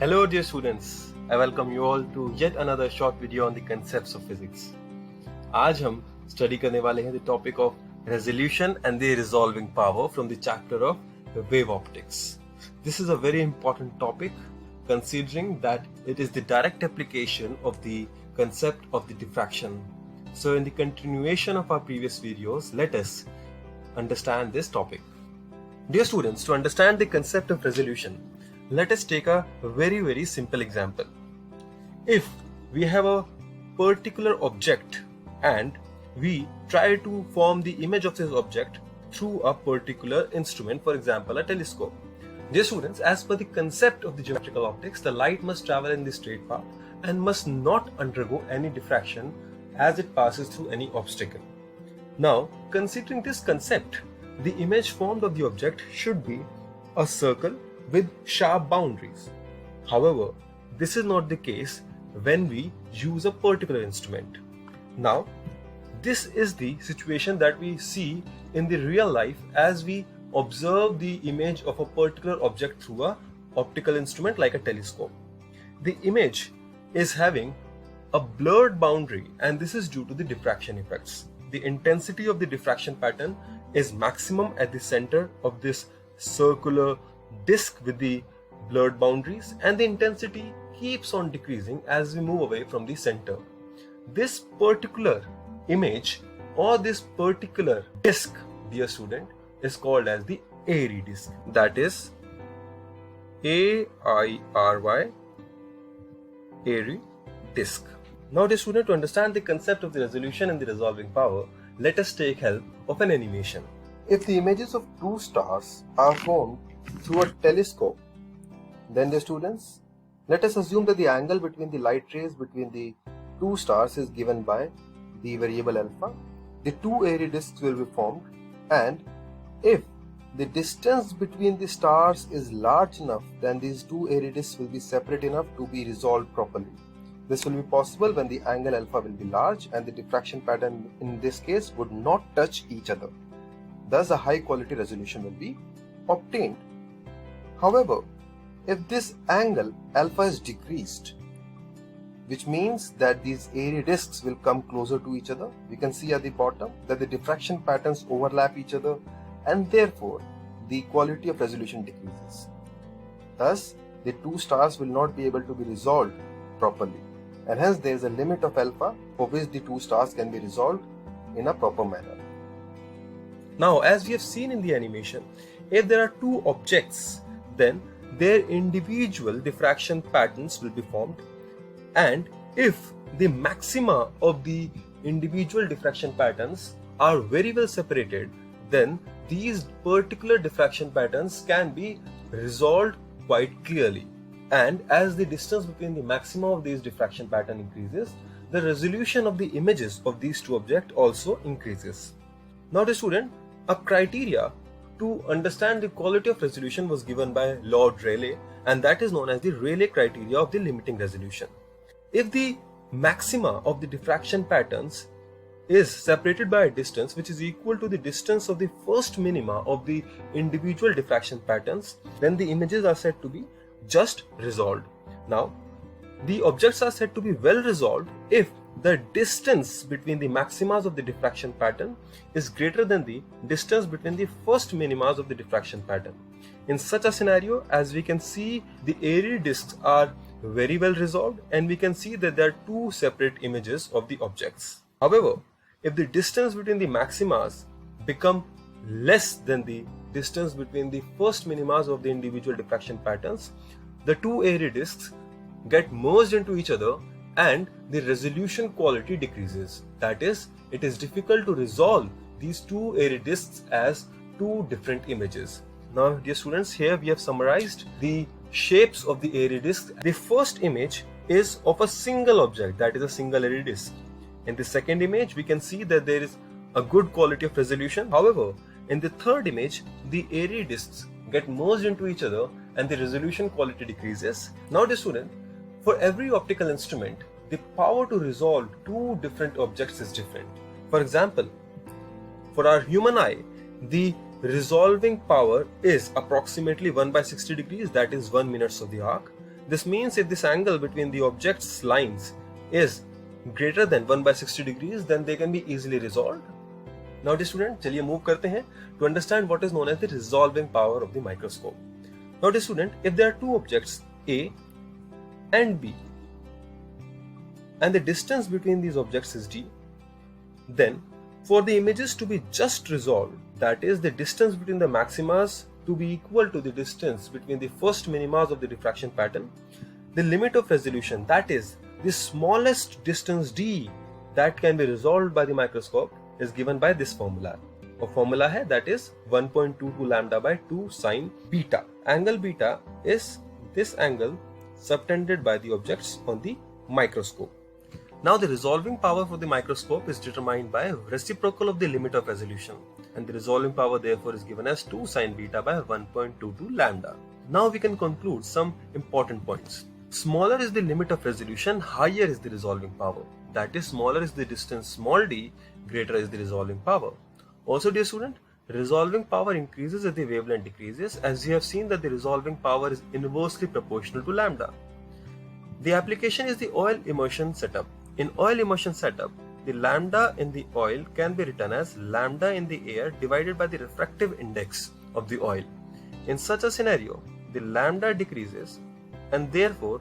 Hello dear students, I welcome you all to yet another short video on the concepts of physics. आज हम study करने वाले हैं the topic of resolution and the resolving power from the chapter of wave optics. This is a very important topic considering that it is the direct application of the concept of the diffraction. So in the continuation of our previous videos, let us understand this topic. Dear students, to understand the concept of resolution, let us take a very simple example. If we have a particular object and we try to form the image of this object through a particular instrument, for example a telescope. Dear students, as per the concept of the geometrical optics, the light must travel in the straight path and must not undergo any diffraction as it passes through any obstacle. Now, considering this concept, the image formed of the object should be a circle with sharp boundaries. However, this is not the case when we use a particular instrument. Now, this is the situation that we see in the real life as we observe the image of a particular object through an optical instrument like a telescope. The image is having a blurred boundary, and this is due to the diffraction effects. The intensity of the diffraction pattern is maximum at the center of this circular disc with the blurred boundaries, and the intensity keeps on decreasing as we move away from the center. This particular image or this particular disc, dear student, is called as the airy disc. That is A-I-R-Y, airy disc. Now dear student, to understand the concept of the resolution and the resolving power, let us take help of an animation. If the images of two stars are formed through a telescope, then the students, let us assume that the angle between the light rays between the two stars is given by the variable alpha. The two airy discs will be formed, and if the distance between the stars is large enough, then these two airy discs will be separate enough to be resolved properly. This will be possible when the angle alpha will be large and the diffraction pattern in this case would not touch each other. Thus a high quality resolution will be obtained. However, if this angle alpha is decreased, which means that these airy discs will come closer to each other, we can see at the bottom that the diffraction patterns overlap each other, and therefore the quality of resolution decreases. Thus, the two stars will not be able to be resolved properly, and hence there is a limit of alpha for which the two stars can be resolved in a proper manner. Now, as we have seen in the animation, if there are two objects, then their individual diffraction patterns will be formed, and if the maxima of the individual diffraction patterns are very well separated, then these particular diffraction patterns can be resolved quite clearly. And as the distance between the maxima of these diffraction pattern increases, the resolution of the images of these two objects also increases. Now the student, a criteria to understand the quality of resolution was given by Lord Rayleigh, and that is known as the Rayleigh criteria of the limiting resolution. If the maxima of the diffraction patterns is separated by a distance which is equal to the distance of the first minima of the individual diffraction patterns, then the images are said to be just resolved. Now, the objects are said to be well resolved if the distance between the maximas of the diffraction pattern is greater than the distance between the first minimas of the diffraction pattern. In such a scenario, as we can see, the airy discs are very well resolved, and we can see that there are two separate images of the objects. However, if the distance between the maximas become less than the distance between the first minimas of the individual diffraction patterns, the two airy discs get merged into each other and the resolution quality decreases. That is, it is difficult to resolve these two airy discs as two different images. Now, dear students, here we have summarized the shapes of the airy discs. The first image is of a single object, that is a single airy disc. In the second image, we can see that there is a good quality of resolution. However, in the third image, the airy discs get merged into each other and the resolution quality decreases. Now, dear student, for every optical instrument, the power to resolve two different objects is different. For example, for our human eye, the resolving power is approximately 1 by 60 degrees, that is 1 minute of the arc. This means if this angle between the object's lines is greater than 1 by 60 degrees, then they can be easily resolved. Now dear student, चलिए move करते हैं to understand what is known as the resolving power of the microscope. Now dear student, if there are two objects A and B and the distance between these objects is d, then for the images to be just resolved, that is the distance between the maximas to be equal to the distance between the first minimas of the diffraction pattern, the limit of resolution, that is the smallest distance d that can be resolved by the microscope, is given by this formula. A formula hai, that is 1.22 lambda by 2 sine beta. Angle beta is this angle subtended by the objects on the microscope. Now the resolving power for the microscope is determined by reciprocal of the limit of resolution, and the resolving power therefore is given as 2 sine beta by 1.22 lambda. Now we can conclude some important points. Smaller is the limit of resolution, higher is the resolving power. That is, smaller is the distance small d, greater is the resolving power. Also dear student, resolving power increases as the wavelength decreases, as we have seen that the resolving power is inversely proportional to lambda. The application is the oil immersion setup. In oil immersion setup, the lambda in the oil can be written as lambda in the air divided by the refractive index of the oil. In such a scenario, the lambda decreases and therefore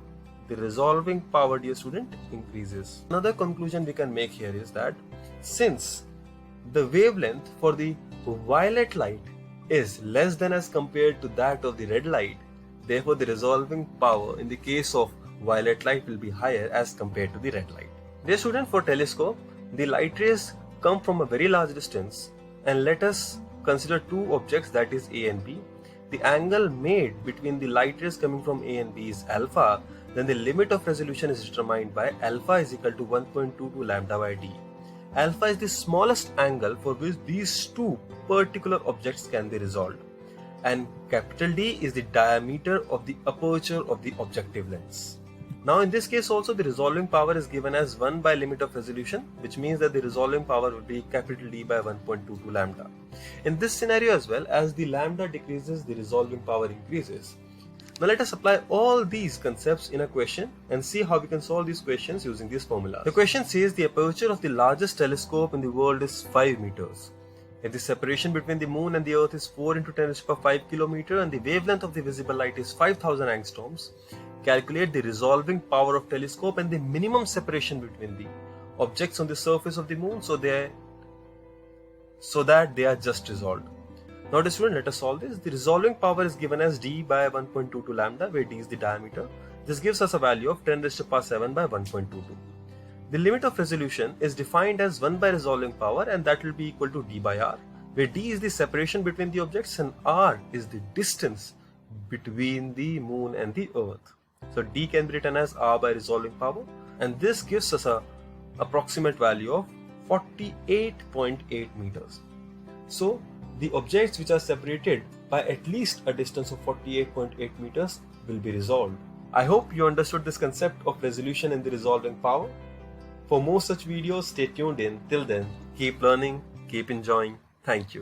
the resolving power, dear student, increases. Another conclusion we can make here is that since the wavelength for the violet light is less than as compared to that of the red light, therefore the resolving power in the case of violet light will be higher as compared to the red light. Dear student, for telescope, the light rays come from a very large distance, and let us consider two objects, that is A and B. The angle made between the light rays coming from A and B is alpha, then the limit of resolution is determined by alpha is equal to 1.22 lambda by d. Alpha is the smallest angle for which these two particular objects can be resolved, and capital D is the diameter of the aperture of the objective lens. Now in this case also the resolving power is given as 1 by limit of resolution, which means that the resolving power will be capital D by 1.22 lambda. In this scenario as well, as the lambda decreases, the resolving power increases. Now let us apply all these concepts in a question and see how we can solve these questions using this formula. The question says the aperture of the largest telescope in the world is 5 meters. If the separation between the moon and the earth is 4 into 10 raised to the power 5 km and the wavelength of the visible light is 5000 angstroms, calculate the resolving power of telescope and the minimum separation between the objects on the surface of the moon so that they are just resolved. Now dear student, let us solve this. The resolving power is given as d by 1.22 lambda, where d is the diameter. This gives us a value of 10 raised to the power 7 by 1.22. The limit of resolution is defined as 1 by resolving power, and that will be equal to d by r, where d is the separation between the objects and r is the distance between the moon and the earth. So d can be written as r by resolving power, and this gives us a approximate value of 48.8 meters. So the objects which are separated by at least a distance of 48.8 meters will be resolved. I hope you understood this concept of resolution and the resolving power. For more such videos, stay tuned in. Till then, keep learning, keep enjoying. Thank you.